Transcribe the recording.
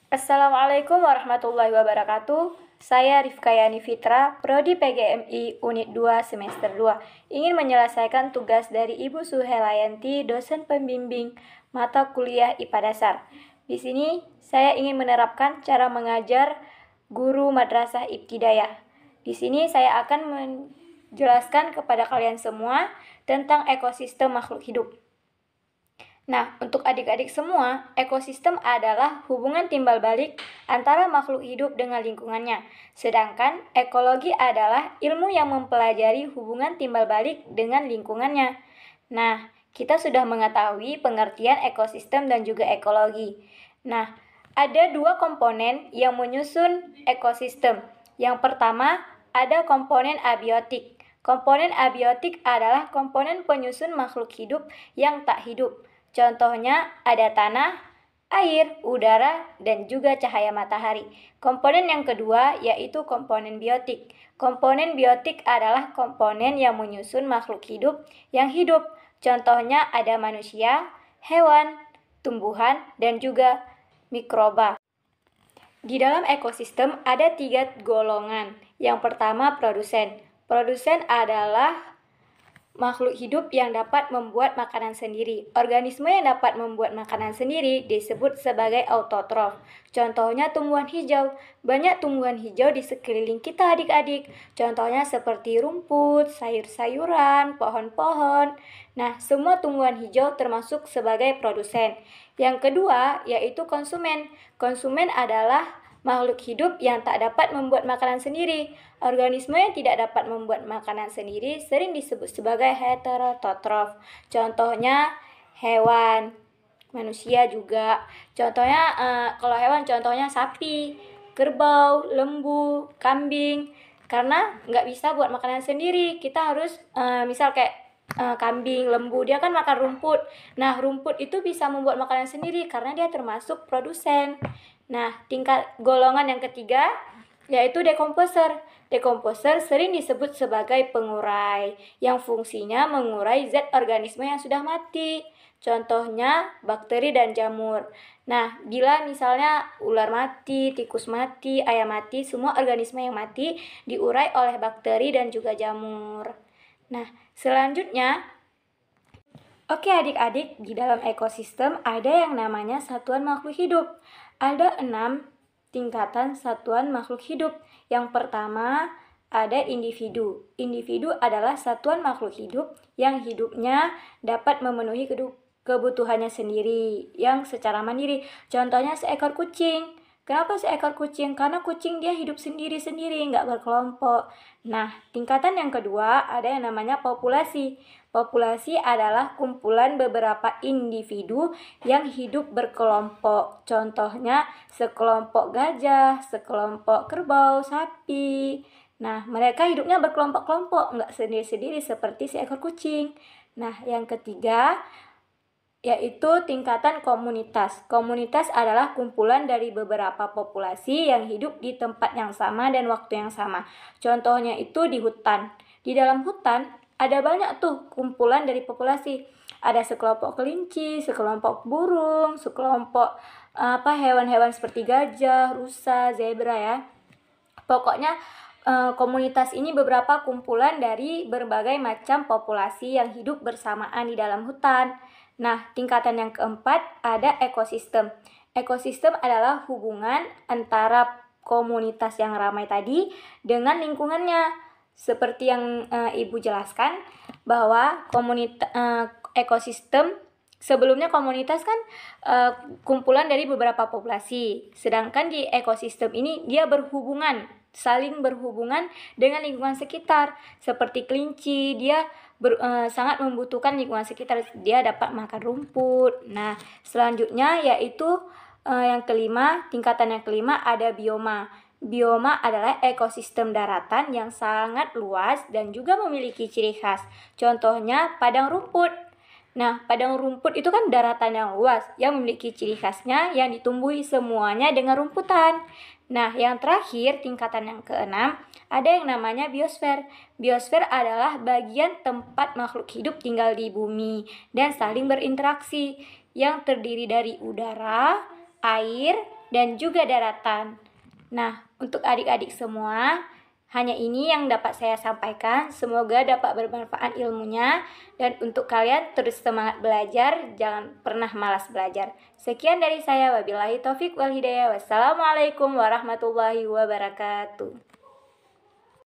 Assalamualaikum warahmatullahi wabarakatuh. Saya Rifkayani Fitra, Prodi PGMI Unit 2 Semester 2. Ingin menyelesaikan tugas dari Ibu Suhelayanti, dosen pembimbing mata kuliah IPA Dasar. Di sini saya ingin menerapkan cara mengajar guru madrasah ibtidaiyah. Di sini saya akan menjelaskan kepada kalian semua tentang ekosistem makhluk hidup. Nah, untuk adik-adik semua, ekosistem adalah hubungan timbal balik antara makhluk hidup dengan lingkungannya. Sedangkan ekologi adalah ilmu yang mempelajari hubungan timbal balik dengan lingkungannya. Nah, kita sudah mengetahui pengertian ekosistem dan juga ekologi. Nah, ada dua komponen yang menyusun ekosistem. Yang pertama, ada komponen abiotik. Komponen abiotik adalah komponen penyusun makhluk hidup yang tak hidup. Contohnya ada tanah, air, udara, dan juga cahaya matahari. Komponen yang kedua yaitu komponen biotik. Komponen biotik adalah komponen yang menyusun makhluk hidup yang hidup. Contohnya ada manusia, hewan, tumbuhan, dan juga mikroba. Di dalam ekosistem ada 3 golongan. Yang pertama produsen. Produsen adalah makhluk hidup yang dapat membuat makanan sendiri. Organisme yang dapat membuat makanan sendiri disebut sebagai autotrof. Contohnya tumbuhan hijau. Banyak tumbuhan hijau di sekeliling kita adik-adik. Contohnya seperti rumput, sayur-sayuran, pohon-pohon. Nah, semua tumbuhan hijau termasuk sebagai produsen. Yang kedua yaitu konsumen. Konsumen adalah makhluk hidup yang tak dapat membuat makanan sendiri. Organisme yang tidak dapat membuat makanan sendiri sering disebut sebagai heterotrof. Contohnya hewan, manusia juga. Contohnya kalau hewan contohnya sapi, kerbau, lembu, kambing. Karena nggak bisa buat makanan sendiri, kita harus misal kayak kambing, lembu, dia kan makan rumput. Nah, rumput itu bisa membuat makanan sendiri karena dia termasuk produsen. Nah, tingkat golongan yang ketiga yaitu dekomposer. Dekomposer sering disebut sebagai pengurai yang fungsinya mengurai zat organisme yang sudah mati. Contohnya bakteri dan jamur. Nah, bila misalnya ular mati, tikus mati, ayam mati, semua organisme yang mati diurai oleh bakteri dan juga jamur. Nah, selanjutnya, oke adik-adik, di dalam ekosistem ada yang namanya satuan makhluk hidup. Ada 6 tingkatan satuan makhluk hidup. Yang pertama, ada individu. Individu adalah satuan makhluk hidup yang hidupnya dapat memenuhi kebutuhannya sendiri, yang secara mandiri. Contohnya seekor kucing. Kenapa seekor kucing? Karena kucing dia hidup sendiri-sendiri, nggak berkelompok. Nah, tingkatan yang kedua ada yang namanya populasi. Populasi adalah kumpulan beberapa individu yang hidup berkelompok. Contohnya sekelompok gajah, sekelompok kerbau, sapi. Nah, mereka hidupnya berkelompok-kelompok, nggak sendiri-sendiri seperti seekor kucing. Nah, yang ketiga yaitu tingkatan komunitas. Komunitas adalah kumpulan dari beberapa populasi yang hidup di tempat yang sama dan waktu yang sama. Contohnya itu di hutan. Di dalam hutan ada banyak tuh kumpulan dari populasi. Ada sekelompok kelinci, sekelompok burung, sekelompok hewan-hewan seperti gajah, rusa, zebra ya. Pokoknya komunitas ini beberapa kumpulan dari berbagai macam populasi yang hidup bersamaan di dalam hutan. Nah, tingkatan yang keempat ada ekosistem. Ekosistem adalah hubungan antara komunitas yang ramai tadi dengan lingkungannya. Seperti yang Ibu jelaskan bahwa ekosistem sebelumnya komunitas kan kumpulan dari beberapa populasi. Sedangkan di ekosistem ini dia saling berhubungan dengan lingkungan sekitar. Seperti kelinci, dia sangat membutuhkan lingkungan sekitar, dia dapat makan rumput. Nah, selanjutnya yaitu yang kelima, tingkatan yang kelima ada bioma. Bioma adalah ekosistem daratan yang sangat luas dan juga memiliki ciri khas. Contohnya padang rumput. Nah, padang rumput itu kan daratan yang luas yang memiliki ciri khasnya yang ditumbuhi semuanya dengan rumputan. Nah, yang terakhir, tingkatan yang keenam, ada yang namanya biosfer. Biosfer adalah bagian tempat makhluk hidup tinggal di bumi dan saling berinteraksi, yang terdiri dari udara, air, dan juga daratan. Nah, untuk adik-adik semua, hanya ini yang dapat saya sampaikan. Semoga dapat bermanfaat ilmunya. Dan untuk kalian terus semangat belajar, jangan pernah malas belajar. Sekian dari saya. Wabillahi taufik wal hidayah. Wassalamualaikum warahmatullahi wabarakatuh.